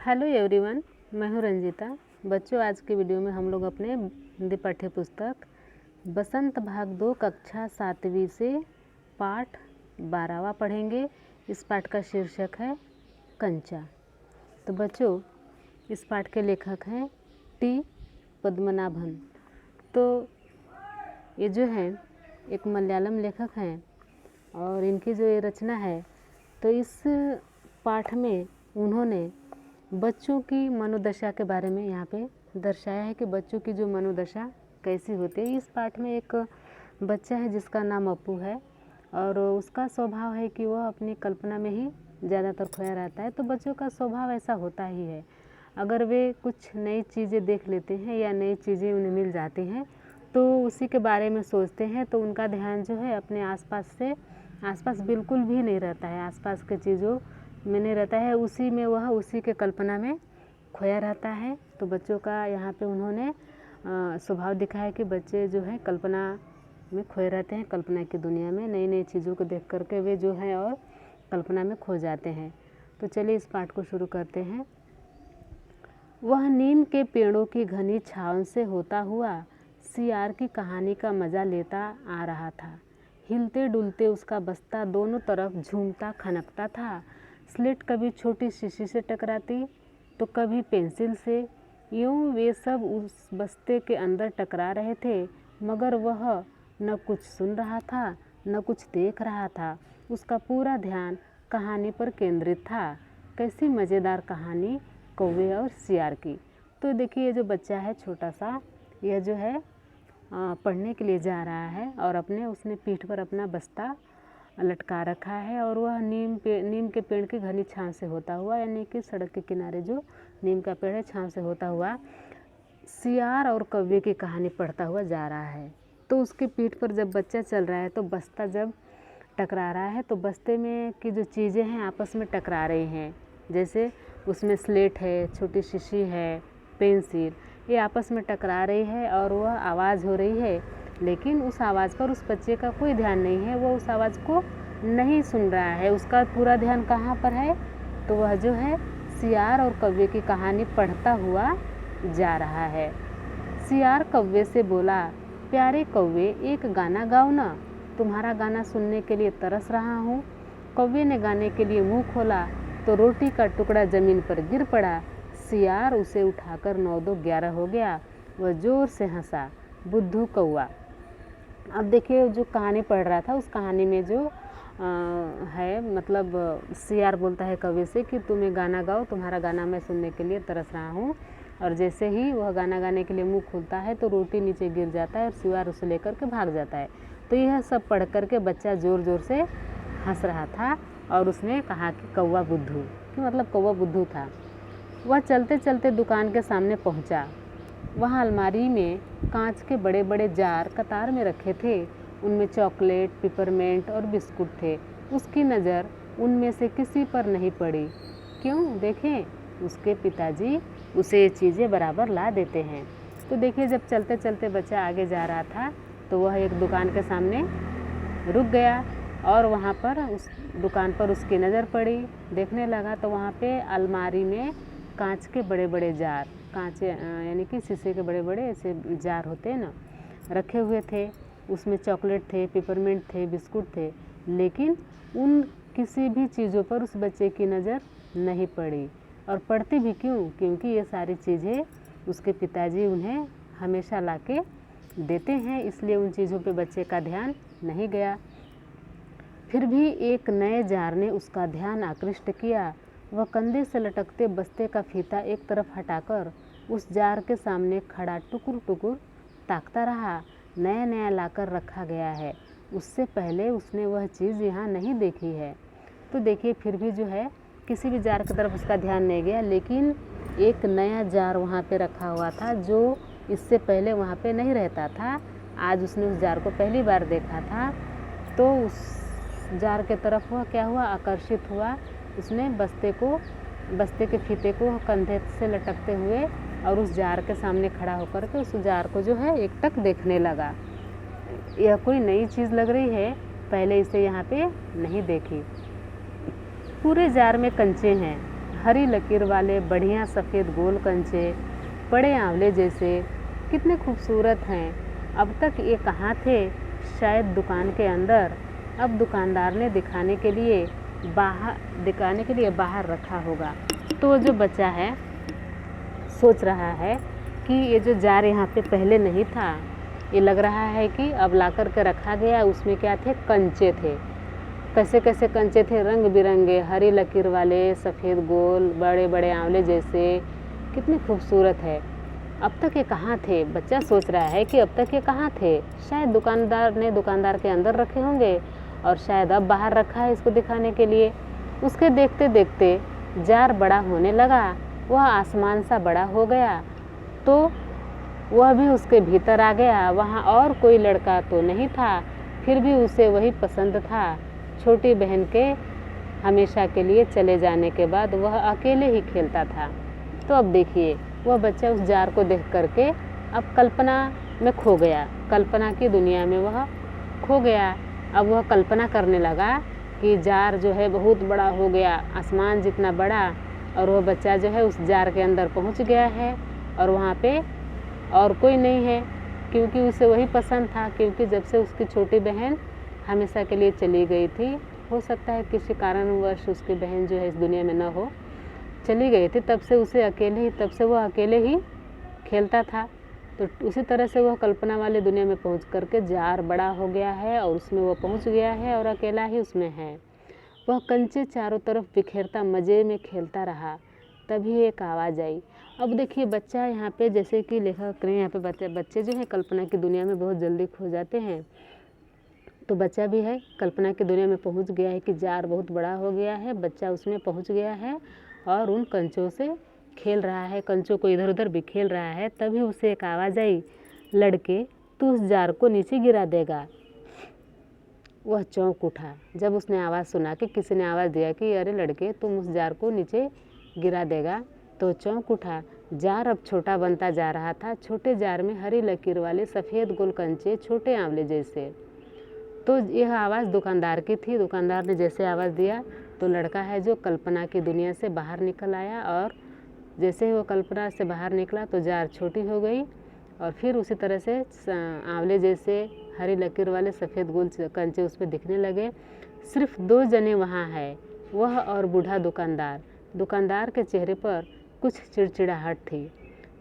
Hello everyone, मैं हूँ रंजीता। बच्चों, आज की वीडियो में हम लोग अपने हिंदी पाठ्य पुस्तक बसंत भाग 2 कक्षा 7वीं से पाठ 12वां पढ़ेंगे। इस पाठ का शीर्षक है कंचा। तो बच्चों, इस पाठ के लेखक हैं टी पद्मनाभन। तो ये जो है एक मलयालम लेखक हैं और इनकी जो ये रचना है, तो इस पाठ में उन्होंने बच्चों की मनोदशा के बारे में यहाँ पे दर्शाया है कि बच्चों की जो मनोदशा कैसी होती है। इस पाठ में एक बच्चा है जिसका नाम अपू है और उसका स्वभाव है कि वह अपनी कल्पना में ही ज़्यादातर खोया रहता है। तो बच्चों का स्वभाव ऐसा होता ही है, अगर वे कुछ नई चीज़ें देख लेते हैं या नई चीज़ें उन्हें मिल जाती हैं तो उसी के बारे में सोचते हैं। तो उनका ध्यान जो है अपने आसपास बिल्कुल भी नहीं रहता है, आसपास के चीज़ों में नहीं रहता है, उसी में वह उसी के कल्पना में खोया रहता है। तो बच्चों का यहाँ पे उन्होंने स्वभाव दिखाया है कि बच्चे जो है कल्पना में खोए रहते हैं, कल्पना की दुनिया में नई नई चीज़ों को देख करके वे जो है और कल्पना में खो जाते हैं। तो चलिए इस पाठ को शुरू करते हैं। वह नीम के पेड़ों की घनी छाँव से होता हुआ सियार की कहानी का मज़ा लेता आ रहा था। हिलते डुलते उसका बस्ता दोनों तरफ झूमता खनकता था। स्लेट कभी छोटी शीशी से टकराती तो कभी पेंसिल से। यूँ वे सब उस बस्ते के अंदर टकरा रहे थे, मगर वह न कुछ सुन रहा था न कुछ देख रहा था। उसका पूरा ध्यान कहानी पर केंद्रित था। कैसी मज़ेदार कहानी कौवे और सियार की। तो देखिए, ये जो बच्चा है छोटा सा, यह जो है पढ़ने के लिए जा रहा है और उसने पीठ पर अपना बस्ता लटका रखा है और वह नीम के पेड़ की घनी छाँव से होता हुआ, यानी कि सड़क के किनारे जो नीम का पेड़ है छाँव से होता हुआ सियार और कौवे की कहानी पढ़ता हुआ जा रहा है। तो उसके पीठ पर जब बच्चा चल रहा है तो बस्ता जब टकरा रहा है तो बस्ते में की जो चीज़ें हैं आपस में टकरा रही हैं। जैसे उसमें स्लेट है, छोटी शीशी है, पेंसिल, ये आपस में टकरा रही है और वह आवाज़ हो रही है, लेकिन उस आवाज़ पर उस बच्चे का कोई ध्यान नहीं है, वो उस आवाज़ को नहीं सुन रहा है। उसका पूरा ध्यान कहाँ पर है? तो वह जो है सियार और कौवे की कहानी पढ़ता हुआ जा रहा है। सियार कौवे से बोला, प्यारे कौवे, एक गाना गाओ ना, तुम्हारा गाना सुनने के लिए तरस रहा हूँ। कौवे ने गाने के लिए मुँह खोला तो रोटी का टुकड़ा ज़मीन पर गिर पड़ा। सियार उसे उठाकर 9 2 11 हो गया। वह ज़ोर से हंसा। बुद्धू कौवा। अब देखिए, जो कहानी पढ़ रहा था उस कहानी में जो है, मतलब सियार बोलता है कौवे से कि तुम एक गाना गाओ, तुम्हारा गाना मैं सुनने के लिए तरस रहा हूँ। और जैसे ही वह गाना गाने के लिए मुंह खोलता है तो रोटी नीचे गिर जाता है और सियार उसे लेकर के भाग जाता है। तो यह सब पढ़ कर के बच्चा ज़ोर ज़ोर से हंस रहा था और उसने कहा कि कौवा बुद्धू, कि मतलब कौवा बुद्धू था। वह चलते चलते दुकान के सामने पहुँचा। वहाँ अलमारी में कांच के बड़े बड़े जार कतार में रखे थे। उनमें चॉकलेट, पिपरमेंट और बिस्कुट थे। उसकी नज़र उनमें से किसी पर नहीं पड़ी। क्यों? देखें, उसके पिताजी उसे ये चीज़ें बराबर ला देते हैं। तो देखिए, जब चलते चलते बच्चा आगे जा रहा था तो वह एक दुकान के सामने रुक गया और वहाँ पर उस दुकान पर उसकी नज़र पड़ी। देखने लगा तो वहाँ पे अलमारी में कांच के बड़े बड़े जार, कांच यानी कि शीशे के बड़े बड़े ऐसे जार होते हैं ना, रखे हुए थे। उसमें चॉकलेट थे, पिपरमिंट थे, बिस्कुट थे, लेकिन उन किसी भी चीज़ों पर उस बच्चे की नज़र नहीं पड़ी। और पड़ती भी क्यों? क्योंकि ये सारी चीज़ें उसके पिताजी उन्हें हमेशा लाके देते हैं, इसलिए उन चीज़ों पे बच्चे का ध्यान नहीं गया। फिर भी एक नए जार ने उसका ध्यान आकृष्ट किया। वह कंधे से लटकते बस्ते का फीता एक तरफ हटाकर उस जार के सामने खड़ा टुकुर टुकुर ताकता रहा। नया नया लाकर रखा गया है, उससे पहले उसने वह चीज़ यहाँ नहीं देखी है। तो देखिए, फिर भी जो है किसी भी जार की तरफ उसका ध्यान नहीं गया, लेकिन एक नया जार वहाँ पे रखा हुआ था जो इससे पहले वहाँ पे नहीं रहता था। आज उसने उस जार को पहली बार देखा था, तो उस जार के तरफ वह क्या हुआ? आकर्षित हुआ। उसने बस्ते के फीते को कंधे से लटकते हुए और उस जार के सामने खड़ा होकर के उस जार को जो है एकटक देखने लगा। यह कोई नई चीज़ लग रही है, पहले इसे यहाँ पे नहीं देखी। पूरे जार में कंचे हैं, हरी लकीर वाले बढ़िया सफ़ेद गोल कंचे, बड़े आंवले जैसे, कितने खूबसूरत हैं। अब तक ये कहाँ थे? शायद दुकान के अंदर। अब दुकानदार ने दिखाने के लिए बाहर रखा होगा। तो वो जो बच्चा है सोच रहा है कि ये जो जार यहाँ पे पहले नहीं था, ये लग रहा है कि अब ला कर के रखा गया। उसमें क्या थे? कंचे थे। कैसे कैसे कंचे थे? रंग बिरंगे, हरी लकीर वाले, सफ़ेद गोल, बड़े बड़े आंवले जैसे, कितने खूबसूरत है। अब तक ये कहाँ थे? बच्चा सोच रहा है कि अब तक ये कहाँ थे। शायद दुकानदार के अंदर रखे होंगे और शायद अब बाहर रखा है इसको दिखाने के लिए। उसके देखते देखते जार बड़ा होने लगा, वह आसमान सा बड़ा हो गया। तो वह भी उसके भीतर आ गया। वहाँ और कोई लड़का तो नहीं था, फिर भी उसे वही पसंद था। छोटी बहन के हमेशा के लिए चले जाने के बाद वह अकेले ही खेलता था। तो अब देखिए, वह बच्चा उस जार को देख करके अब कल्पना में खो गया। कल्पना की दुनिया में वह खो गया। अब वह कल्पना करने लगा कि जार जो है बहुत बड़ा हो गया, आसमान जितना बड़ा, और वह बच्चा जो है उस जार के अंदर पहुंच गया है और वहाँ पे और कोई नहीं है, क्योंकि उसे वही पसंद था। क्योंकि जब से उसकी छोटी बहन हमेशा के लिए चली गई थी, हो सकता है किसी कारणवश उसकी बहन जो है इस दुनिया में न हो, चली गई थी, तब से वह अकेले ही खेलता था। तो उसी तरह से वह कल्पना वाली दुनिया में पहुंच करके जार बड़ा हो गया है और उसमें वह पहुंच गया है और अकेला ही उसमें है। वह कंचे चारों तरफ बिखेरता मज़े में खेलता रहा। तभी एक आवाज़ आई। अब देखिए, बच्चा यहाँ पे, जैसे कि लेखक ने यहाँ पे बच्चे जो हैं कल्पना की दुनिया में बहुत जल्दी खो जाते हैं, तो बच्चा भी है कल्पना की दुनिया में पहुँच गया है कि जार बहुत बड़ा हो गया है। बच्चा उसमें पहुँच गया है और उन कंचों से खेल रहा है, कंचों को इधर उधर बिखेर रहा है। तभी उसे एक आवाज़ आई, लड़के तू उस जार को नीचे गिरा देगा। वह चौंक उठा जब उसने आवाज़ सुना कि किसी ने आवाज़ दिया कि अरे लड़के तुम उस जार को नीचे गिरा देगा। तो चौंक उठा। जार अब छोटा बनता जा रहा था। छोटे जार में हरी लकीर वाले सफ़ेद गोल कंचे, छोटे आंवले जैसे। तो यह आवाज़ दुकानदार की थी। दुकानदार ने जैसे आवाज़ दिया तो लड़का है जो कल्पना की दुनिया से बाहर निकल आया, और जैसे ही वो कल्पना से बाहर निकला तो जार छोटी हो गई और फिर उसी तरह से आंवले जैसे हरी लकीर वाले सफ़ेद गोल कंचे उस पर दिखने लगे। सिर्फ 2 जने वहाँ है, वह और बूढ़ा दुकानदार। दुकानदार के चेहरे पर कुछ चिड़चिड़ाहट थी।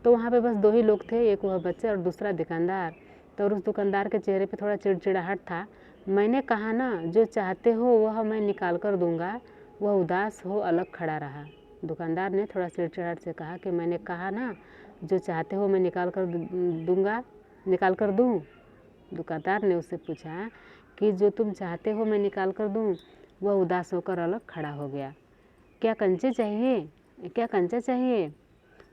तो वहाँ पे बस 2 ही लोग थे, एक वह बच्चा और दूसरा दुकानदार। तो उस दुकानदार के चेहरे पे थोड़ा चिड़चिड़ाहट था। मैंने कहा ना, जो चाहते हो वह मैं निकाल कर दूंगा। वह उदास हो अलग खड़ा रहा। दुकानदार ने थोड़ा चिड़चिड़ाहट से कहा कि मैंने कहा ना, जो चाहते हो मैं निकाल कर दूं। दुकानदार ने उससे पूछा कि जो तुम चाहते हो मैं निकाल कर दूं। वह उदास होकर अलग खड़ा हो गया। क्या कंचा चाहिए?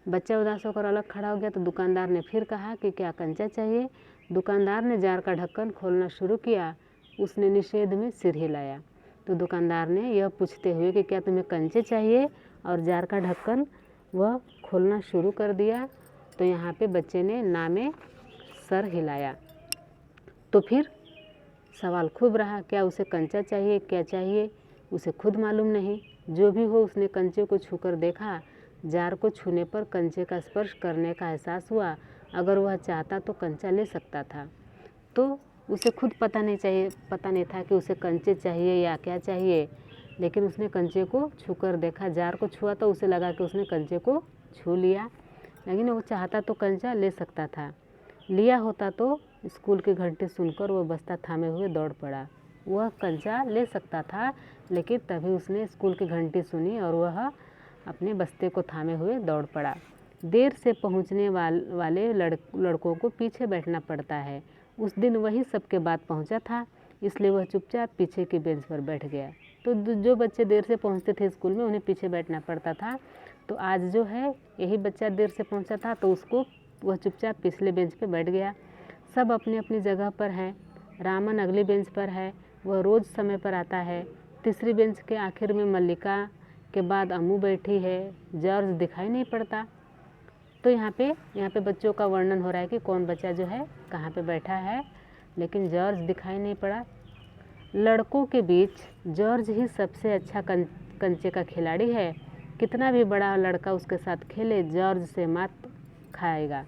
बच्चा उदास होकर अलग खड़ा हो गया। तो दुकानदार ने फिर कहा कि क्या कंचा चाहिए? दुकानदार ने जार का ढक्कन खोलना शुरू किया। उसने निषेध में सिर हिलाया। तो दुकानदार ने यह पूछते हुए कि क्या तुम्हें कंचे चाहिए, और जार का ढक्कन वह खोलना शुरू कर दिया। तो यहाँ पे बच्चे ने ना में सर हिलाया। तो फिर सवाल खूब रहा, क्या उसे कंचा चाहिए, क्या चाहिए, उसे खुद मालूम नहीं। जो भी हो, उसने कंचे को छूकर देखा। जार को छूने पर कंचे का स्पर्श करने का एहसास हुआ। अगर वह चाहता तो कंचा ले सकता था। तो उसे खुद पता नहीं था कि उसे कंचे चाहिए या क्या चाहिए, लेकिन उसने कंचे को छूकर देखा। जार को छुआ तो उसे लगा कि उसने कंचे को छू लिया, लेकिन वो चाहता तो कंचा ले सकता था। लिया होता तो स्कूल की घंटी सुनकर वह बस्ता थामे हुए दौड़ पड़ा। वह कंचा ले सकता था, लेकिन तभी उसने स्कूल की घंटी सुनी और वह अपने बस्ते को थामे हुए दौड़ पड़ा। देर से पहुंचने वाले लड़कों को पीछे बैठना पड़ता है। उस दिन वही सबके बाद पहुंचा था, इसलिए वह चुपचाप पीछे की बेंच पर बैठ गया। तो जो बच्चे देर से पहुंचते थे स्कूल में, उन्हें पीछे बैठना पड़ता था। तो आज जो है यही बच्चा देर से पहुंचा था, तो वह चुपचाप पिछले बेंच पे बैठ गया। सब अपनी अपनी जगह पर हैं। रामन अगली बेंच पर है, वह रोज़ समय पर आता है। तीसरी बेंच के आखिर में मल्लिका के बाद अम्मू बैठी है। जॉर्ज दिखाई नहीं पड़ता। तो यहाँ पे बच्चों का वर्णन हो रहा है कि कौन बच्चा जो है कहाँ पे बैठा है, लेकिन जॉर्ज दिखाई नहीं पड़ा। लड़कों के बीच जॉर्ज ही सबसे अच्छा कंचे का खिलाड़ी है। कितना भी बड़ा लड़का उसके साथ खेले, जॉर्ज से मात खाएगा।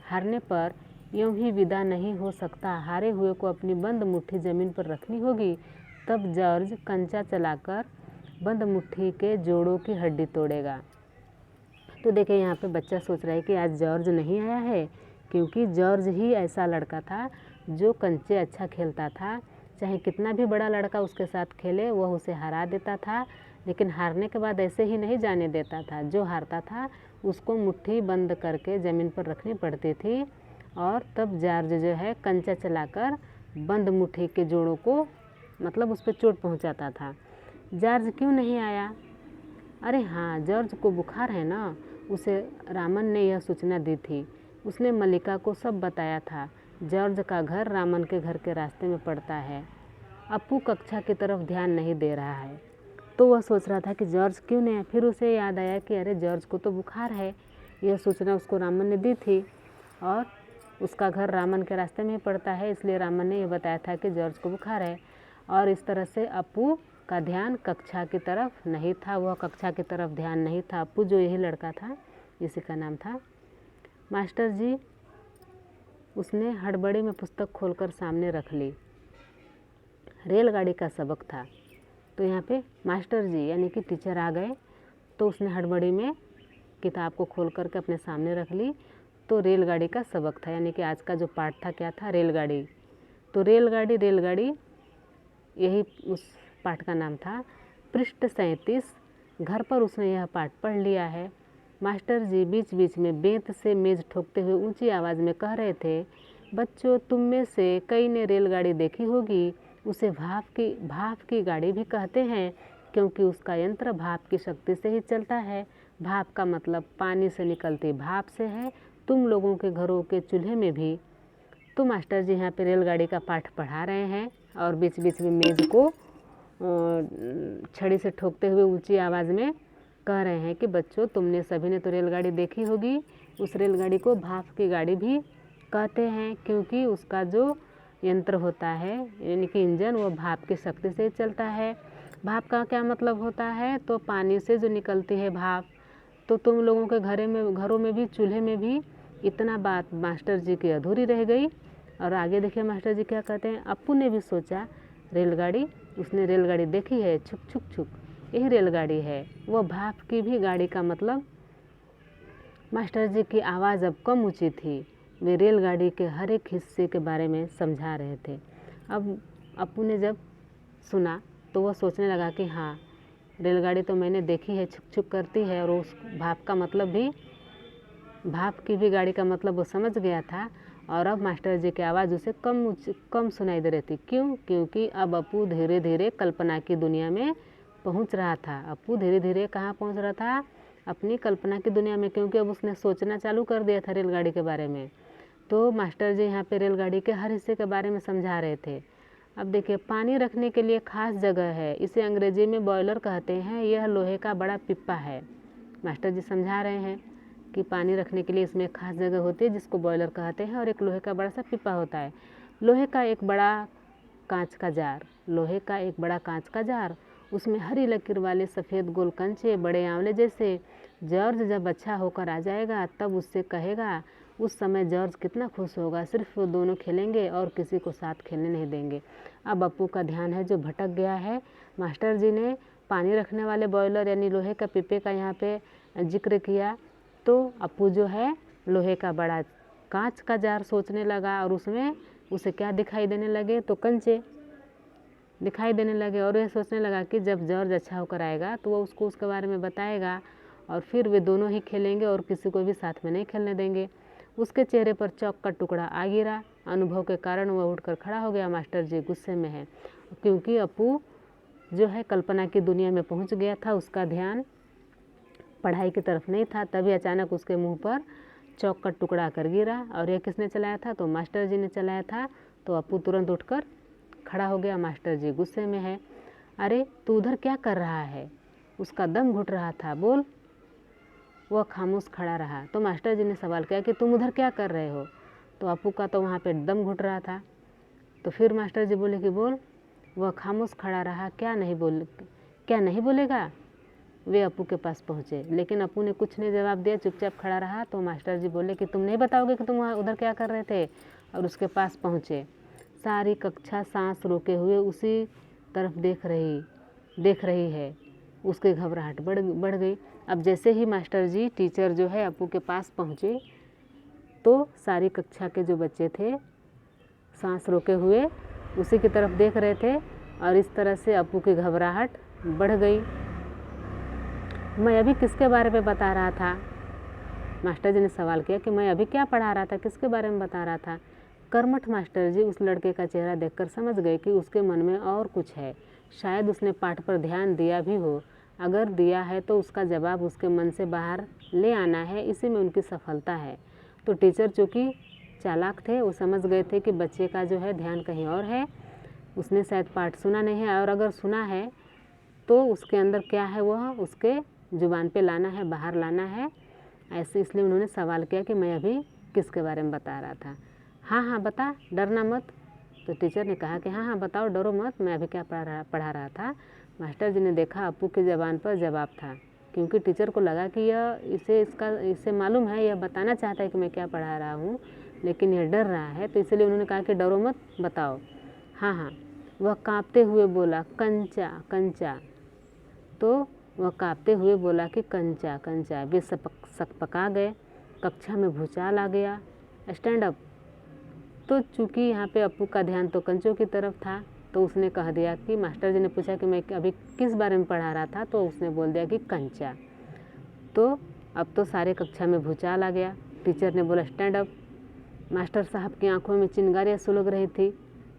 हारने पर यूं ही विदा नहीं हो सकता, हारे हुए को अपनी बंद मुट्ठी ज़मीन पर रखनी होगी। तब जॉर्ज कंचा चलाकर बंद मुट्ठी के जोड़ों की हड्डी तोड़ेगा। तो देखिए यहाँ पे बच्चा सोच रहा है कि आज जॉर्ज नहीं आया है, क्योंकि जॉर्ज ही ऐसा लड़का था जो कंचे अच्छा खेलता था। चाहे कितना भी बड़ा लड़का उसके साथ खेले वह उसे हरा देता था, लेकिन हारने के बाद ऐसे ही नहीं जाने देता था। जो हारता था उसको मुट्ठी बंद करके ज़मीन पर रखनी पड़ती थी, और तब जॉर्ज जो है कंचा चलाकर बंद मुट्ठी के जोड़ों को मतलब उस पर चोट पहुंचाता था। जॉर्ज क्यों नहीं आया? अरे हाँ, जॉर्ज को बुखार है ना। उसे रामन ने यह सूचना दी थी। उसने मल्लिका को सब बताया था। जॉर्ज का घर रामन के घर के रास्ते में पड़ता है। अप्पू कक्षा की तरफ ध्यान नहीं दे रहा है, तो वह सोच रहा था कि जॉर्ज क्यों नहीं है। फिर उसे याद आया कि अरे जॉर्ज को तो बुखार है। यह सूचना उसको रामन ने दी थी, और उसका घर रामन के रास्ते में ही पड़ता है, इसलिए रामन ने यह बताया था कि जॉर्ज को बुखार है। और इस तरह से अप्पू का ध्यान कक्षा की तरफ नहीं था, वह कक्षा की तरफ ध्यान नहीं था। अप्पू जो यही लड़का था, इसी का नाम था। मास्टर जी, उसने हड़बड़ी में पुस्तक खोलकर सामने रख ली। रेलगाड़ी का सबक था। तो यहाँ पे मास्टर जी यानी कि टीचर आ गए, तो उसने हड़बड़ी में किताब को खोल करके अपने सामने रख ली। तो रेलगाड़ी का सबक था, यानी कि आज का जो पाठ था क्या था? रेलगाड़ी। तो रेलगाड़ी रेलगाड़ी यही उस पाठ का नाम था। पृष्ठ 37। घर पर उसने यह पाठ पढ़ लिया है। मास्टर जी बीच बीच में बेंत से मेज ठोकते हुए ऊंची आवाज़ में कह रहे थे, बच्चों, तुम में से कई ने रेलगाड़ी देखी होगी। उसे भाप की गाड़ी भी कहते हैं, क्योंकि उसका यंत्र भाप की शक्ति से ही चलता है। भाप का मतलब पानी से निकलती भाप से है। तुम लोगों के घरों के चूल्हे में भी। तो मास्टर जी यहाँ पे रेलगाड़ी का पाठ पढ़ा रहे हैं, और बीच बीच में मेज को छड़ी से ठोकते हुए ऊंची आवाज़ में कह रहे हैं कि बच्चों, तुमने सभी ने तो रेलगाड़ी देखी होगी। उस रेलगाड़ी को भाप की गाड़ी भी कहते हैं, क्योंकि उसका जो यंत्र होता है यानी कि इंजन, वो भाप की शक्ति से चलता है। भाप का क्या मतलब होता है? तो पानी से जो निकलती है भाप। तो तुम लोगों के घरों में भी, चूल्हे में भी। इतना बात मास्टर जी की अधूरी रह गई। और आगे देखिए मास्टर जी क्या कहते हैं। अप्पू ने भी सोचा, रेलगाड़ी, उसने रेलगाड़ी देखी है, छुक छुक छुक, यही रेलगाड़ी है। वह भाप की भी गाड़ी का मतलब। मास्टर जी की आवाज़ अब कम ऊंची थी। वे रेलगाड़ी के हर एक हिस्से के बारे में समझा रहे थे। अब अप्पू ने जब सुना तो वह सोचने लगा कि हाँ, रेलगाड़ी तो मैंने देखी है, छुक छुक करती है। और उस भाप का मतलब भी, भाप की भी गाड़ी का मतलब वो समझ गया था। और अब मास्टर जी की आवाज़ उसे कम सुनाई दे रही थी। क्यों? क्योंकि अब अप्पू धीरे धीरे कल्पना की दुनिया में पहुंच रहा था। अप्पू धीरे धीरे कहाँ पहुंच रहा था? अपनी कल्पना की दुनिया में, क्योंकि अब उसने सोचना चालू कर दिया था रेलगाड़ी के बारे में। तो मास्टर जी यहाँ पे रेलगाड़ी के हर हिस्से के बारे में समझा रहे थे। अब देखिए, पानी रखने के लिए खास जगह है, इसे अंग्रेजी में बॉयलर कहते हैं। यह लोहे का बड़ा पिप्पा है। मास्टर जी समझा रहे हैं कि पानी रखने के लिए इसमें खास जगह होती है, जिसको बॉयलर कहते हैं, और एक लोहे का बड़ा सा पिप्पा होता है। लोहे का एक बड़ा कांच का जार, लोहे का एक बड़ा कांच का जार, उसमें हरी लकीर वाले सफ़ेद गोल कंचे, बड़े आंवले जैसे। जॉर्ज जब अच्छा होकर आ जाएगा तब उससे कहेगा। उस समय जॉर्ज कितना खुश होगा। सिर्फ वो दोनों खेलेंगे और किसी को साथ खेलने नहीं देंगे। अब अप्पू का ध्यान है जो भटक गया है। मास्टर जी ने पानी रखने वाले बॉयलर यानी लोहे का पिप्पे का यहाँ पे जिक्र किया, तो अप्पू जो है लोहे का बड़ा कांच का जार सोचने लगा, और उसमें उसे क्या दिखाई देने लगे? तो कंचे दिखाई देने लगे। और यह सोचने लगा कि जब जॉर्ज अच्छा होकर आएगा तो वो उसको उसके बारे में बताएगा, और फिर वे दोनों ही खेलेंगे और किसी को भी साथ में नहीं खेलने देंगे। उसके चेहरे पर चौक का टुकड़ा आ गिरा। अनुभव के कारण वह उठकर खड़ा हो गया। मास्टर जी गुस्से में है, क्योंकि अप्पू जो है कल्पना की दुनिया में पहुंच गया था। उसका ध्यान पढ़ाई की तरफ नहीं था। तभी अचानक उसके मुंह पर चौक का टुकड़ा आकर गिरा। और यह किसने चलाया था? तो मास्टर जी ने चलाया था। तो अप्पू तुरंत उठकर खड़ा हो गया। मास्टर जी गुस्से में है। अरे तू उधर क्या कर रहा है? उसका दम घुट रहा था। बोल। वह खामोश खड़ा रहा। तो मास्टर जी ने सवाल किया कि तुम उधर क्या कर रहे हो? तो अप्पू का तो वहाँ पे दम घुट रहा था। तो फिर मास्टर जी बोले कि बोल। वह खामोश खड़ा रहा। क्या नहीं बोलेगा? वे अप्पू के पास पहुँचे, लेकिन अप्पू ने कुछ नहीं जवाब दिया, चुपचाप खड़ा रहा। तो मास्टर जी बोले कि तुम नहीं बताओगे कि तुम वहाँ उधर क्या कर रहे थे, और उसके पास पहुँचे। सारी कक्षा सांस रोके हुए उसी तरफ देख रही है। उसकी घबराहट बढ़ गई। अब जैसे ही मास्टर जी टीचर जो है अप्पू के पास पहुँचे, तो सारी कक्षा के जो बच्चे थे सांस रोके हुए उसी की तरफ देख रहे थे, और इस तरह से अप्पू की घबराहट बढ़ गई। मैं अभी किसके बारे में बता रहा था? मास्टर जी ने सवाल किया कि मैं अभी क्या पढ़ा रहा था, किसके बारे में बता रहा था? कर्मठ मास्टर जी उस लड़के का चेहरा देखकर समझ गए कि उसके मन में और कुछ है। शायद उसने पाठ पर ध्यान दिया भी हो। अगर दिया है तो उसका जवाब उसके मन से बाहर ले आना है, इसी में उनकी सफलता है। तो टीचर चूँकि चालाक थे, वो समझ गए थे कि बच्चे का जो है ध्यान कहीं और है, उसने शायद पाठ सुना नहीं है, और अगर सुना है तो उसके अंदर क्या है वह उसके जुबान पे लाना है, बाहर लाना है। ऐसे इसलिए उन्होंने सवाल किया कि मैं अभी किसके बारे में बता रहा था। हाँ हाँ बता, डरना मत। तो टीचर ने कहा कि हाँ हाँ बताओ, डरो मत, मैं अभी क्या पढ़ा रहा था। मास्टर जी ने देखा अप्पू की ज़बान पर जवाब था, क्योंकि टीचर को लगा कि इसे मालूम है, यह बताना चाहता है कि मैं क्या पढ़ा रहा हूँ, लेकिन यह डर रहा है। तो इसलिए उन्होंने कहा कि डरो मत, बताओ। हाँ हाँ, वह काँपते हुए बोला कंचा कंचा। तो वह काँपते हुए बोला कि कंचा कंचा। वे सकपका गए। कक्षा में भूचाल आ गया। Stand up. तो चूँकि यहाँ पे अप्पू का ध्यान तो कंचों की तरफ था, तो उसने कह दिया कि मास्टर जी ने पूछा कि मैं अभी किस बारे में पढ़ा रहा था, तो उसने बोल दिया कि कंचा। तो अब तो सारे कक्षा में भूचाल आ गया। टीचर ने बोला स्टैंड अप। मास्टर साहब की आंखों में चिंगारियाँ सुलग रही थी,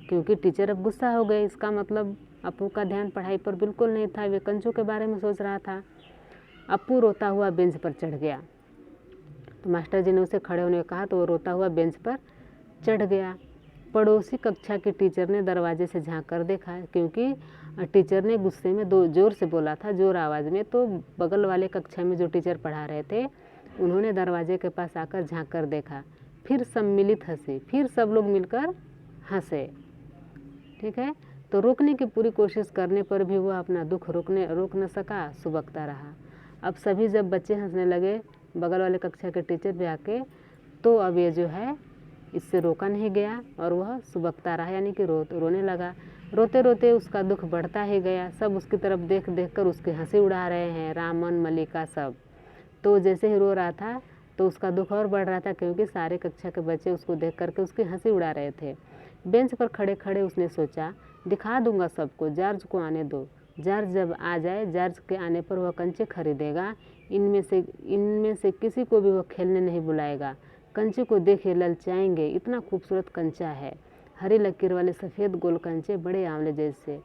क्योंकि टीचर अब गुस्सा हो गए। इसका मतलब अप्पू का ध्यान पढ़ाई पर बिल्कुल नहीं था, वे कंचों के बारे में सोच रहा था। अप्पू रोता हुआ बेंच पर चढ़ गया। तो मास्टर जी ने उसे खड़े होने को कहा, तो वो रोता हुआ बेंच पर चढ़ गया। पड़ोसी कक्षा के टीचर ने दरवाजे से झांक कर देखा, क्योंकि टीचर ने गुस्से में जोर से बोला था, जोर आवाज़ में। तो बगल वाले कक्षा में जो टीचर पढ़ा रहे थे, उन्होंने दरवाजे के पास आकर झांक कर देखा। फिर सम्मिलित हंसी, फिर सब लोग मिलकर हंसे। ठीक है, तो रोकने की पूरी कोशिश करने पर भी वह अपना दुख रोक न सका, सुबकता रहा। अब सभी जब बच्चे हंसने लगे, बगल वाले कक्षा के टीचर भी आके, तो अब ये जो है इससे रोका नहीं गया, और वह सुबकता रहा, यानी कि रोने लगा। रोते रोते उसका दुख बढ़ता ही गया। सब उसकी तरफ देख कर उसकी हंसी उड़ा रहे हैं, रामन, मल्लिका, सब। तो जैसे ही रो रहा था तो उसका दुख और बढ़ रहा था, क्योंकि सारे कक्षा के बच्चे उसको देख करके उसकी हंसी उड़ा रहे थे। बेंच पर खड़े खड़े उसने सोचा, दिखा दूंगा सबको, जॉर्ज को आने दो। जॉर्ज जब आ जाए, जॉर्ज के आने पर वह कंचे खरीदेगा। इनमें से किसी को भी वह खेलने नहीं बुलाएगा। कंचे को देखे ललचाएंगे, इतना खूबसूरत कंचा है, हरी लकीर वाले सफ़ेद गोल कंचे, बड़े आंवले जैसे।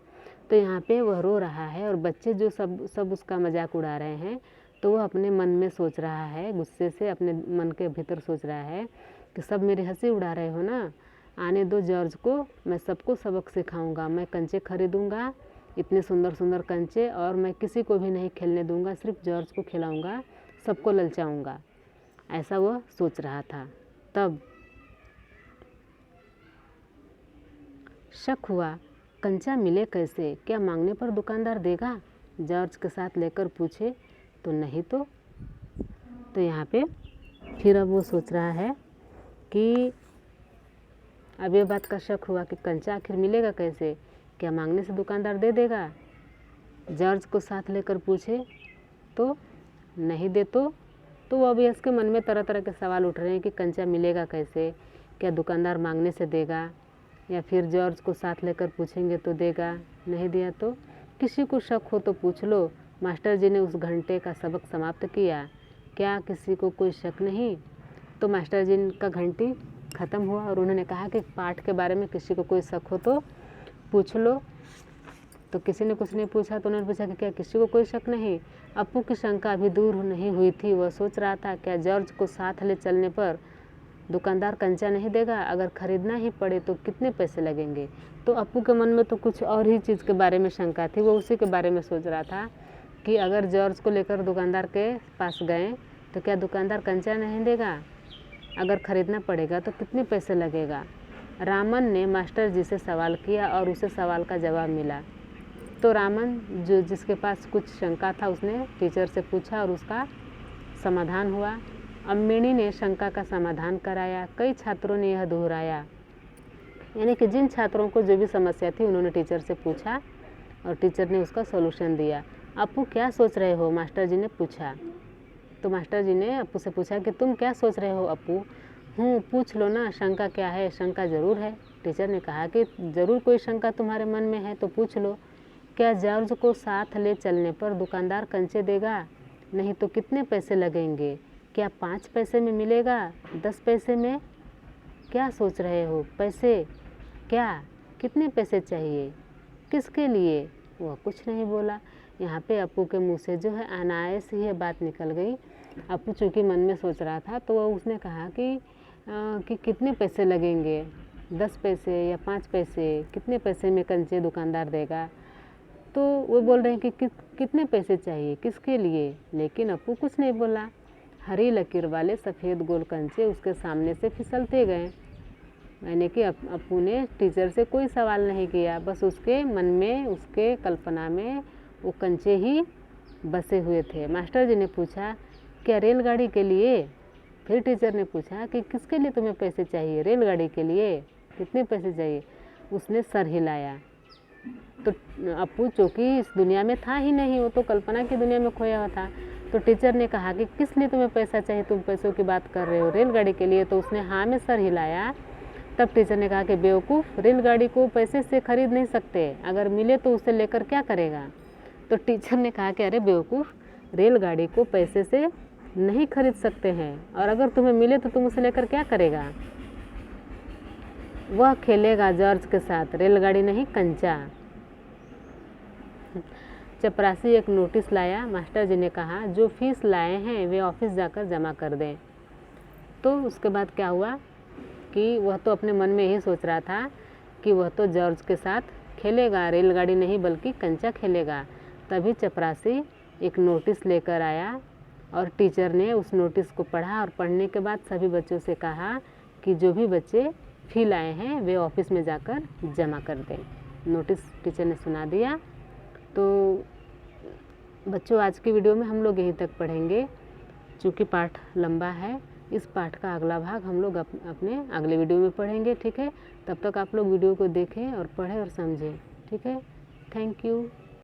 तो यहाँ पे वह रो रहा है, और बच्चे जो सब उसका मजाक उड़ा रहे हैं। तो वह अपने मन में सोच रहा है, गुस्से से अपने मन के भीतर सोच रहा है कि सब मेरी हंसी उड़ा रहे हो ना, आने दो जॉर्ज को, मैं सबको सबक सिखाऊंगा। मैं कंचे खरीदूंगा, इतने सुंदर सुंदर कंचे, और मैं किसी को भी नहीं खेलने दूंगा, सिर्फ जॉर्ज को खिलाऊंगा, सबको ललचाऊंगा। ऐसा वह सोच रहा था। तब शक हुआ, कंचा मिले कैसे? क्या मांगने पर दुकानदार देगा? जॉर्ज के साथ लेकर पूछे तो नहीं तो यहाँ पे फिर अब वो सोच रहा है कि अब ये बात का शक हुआ कि कंचा आखिर मिलेगा कैसे? क्या मांगने से दुकानदार दे देगा? जॉर्ज को साथ लेकर पूछे तो नहीं दे तो अब इसके मन में तरह तरह के सवाल उठ रहे हैं कि कंचा मिलेगा कैसे? क्या दुकानदार मांगने से देगा, या फिर जॉर्ज को साथ लेकर पूछेंगे तो देगा, नहीं दिया तो? किसी को शक हो तो पूछ लो। मास्टर जी ने उस घंटे का सबक समाप्त किया। क्या किसी को कोई शक नहीं? तो मास्टर जी का घंटी ख़त्म हुआ, और उन्होंने कहा कि पाठ के बारे में किसी को कोई शक हो तो पूछ लो। तो किसी ने कुछ नहीं पूछा, तो उन्होंने पूछा कि क्या किसी को कोई शक नहीं? अप्पू की शंका अभी दूर नहीं हुई थी। वह सोच रहा था, क्या जॉर्ज को साथ ले चलने पर दुकानदार कंचा नहीं देगा? अगर खरीदना ही पड़े तो कितने पैसे लगेंगे? तो अप्पू के मन में तो कुछ और ही चीज़ के बारे में शंका थी। वो उसी के बारे में सोच रहा था कि अगर जॉर्ज को लेकर दुकानदार के पास गए तो क्या दुकानदार कंचा नहीं देगा? अगर खरीदना पड़ेगा तो कितने पैसे लगेगा? रामन ने मास्टर जी से सवाल किया, और उसे सवाल का जवाब मिला। तो रामन जिसके पास कुछ शंका था उसने टीचर से पूछा और उसका समाधान हुआ। अम्मिणी ने शंका का समाधान कराया। कई छात्रों ने यह दोहराया, यानी कि जिन छात्रों को जो भी समस्या थी उन्होंने टीचर से पूछा और टीचर ने उसका सॉल्यूशन दिया। अपू क्या सोच रहे हो, मास्टर जी ने पूछा। तो मास्टर जी ने अपू से पूछा कि तुम क्या सोच रहे हो अपू। पूछ लो ना, शंका क्या है। शंका ज़रूर है। टीचर ने कहा कि ज़रूर कोई शंका तुम्हारे मन में है तो पूछ लो। क्या जॉर्ज को साथ ले चलने पर दुकानदार कंचे देगा? नहीं तो कितने पैसे लगेंगे? क्या 5 पैसे में मिलेगा, 10 पैसे में? क्या सोच रहे हो? पैसे क्या? कितने पैसे चाहिए? किसके लिए? वह कुछ नहीं बोला। यहाँ पे अपू के मुंह से जो है अनायास ही यह बात निकल गई। अपू चूँकि मन में सोच रहा था तो वह उसने कहा कि कितने पैसे लगेंगे, 10 पैसे या 5 पैसे, कितने पैसे में कंचे दुकानदार देगा। तो वो बोल रहे हैं कि कितने पैसे चाहिए, किसके लिए। लेकिन अपू कुछ नहीं बोला। हरी लकीर वाले सफ़ेद गोल कंचे उसके सामने से फिसलते गए। यानी कि अपू ने टीचर से कोई सवाल नहीं किया, बस उसके मन में, उसके कल्पना में वो कंचे ही बसे हुए थे। मास्टर जी ने पूछा, क्या रेलगाड़ी के लिए? फिर टीचर ने पूछा कि किसके लिए तुम्हें पैसे चाहिए? रेलगाड़ी के लिए। कितने पैसे चाहिए? उसने सर हिलाया। तो अपू चूँकि इस दुनिया में था ही नहीं, वो तो कल्पना की दुनिया में खोया हुआ था। तो टीचर ने कहा कि किस लिए तुम्हें पैसा चाहिए, तुम पैसों की बात कर रहे हो? रेलगाड़ी के लिए। तो उसने हाँ में सर हिलाया। तब टीचर ने कहा कि बेवकूफ़, रेलगाड़ी को पैसे से खरीद नहीं सकते, अगर मिले तो उसे लेकर क्या करेगा? तो टीचर ने कहा कि अरे बेवकूफ़, रेलगाड़ी को पैसे से नहीं खरीद सकते हैं, और अगर तुम्हें मिले तो तुम उसे लेकर क्या करेगा? वह खेलेगा जॉर्ज के साथ, रेलगाड़ी नहीं कंचा। चपरासी एक नोटिस लाया। मास्टर जी ने कहा, जो फीस लाए हैं वे ऑफिस जाकर जमा कर दें। तो उसके बाद क्या हुआ कि वह तो अपने मन में यही सोच रहा था कि वह तो जॉर्ज के साथ खेलेगा, रेलगाड़ी नहीं बल्कि कंचा खेलेगा। तभी चपरासी एक नोटिस लेकर आया और टीचर ने उस नोटिस को पढ़ा और पढ़ने के बाद सभी बच्चों से कहा कि जो भी बच्चे फी लाए हैं वे ऑफिस में जाकर जमा कर दें। नोटिस टीचर ने सुना दिया। तो बच्चों, आज की वीडियो में हम लोग यहीं तक पढ़ेंगे, चूँकि पाठ लंबा है। इस पाठ का अगला भाग हम लोग अपने अगले वीडियो में पढ़ेंगे, ठीक है। तब तक आप लोग वीडियो को देखें और पढ़ें और समझें, ठीक है। Thank you.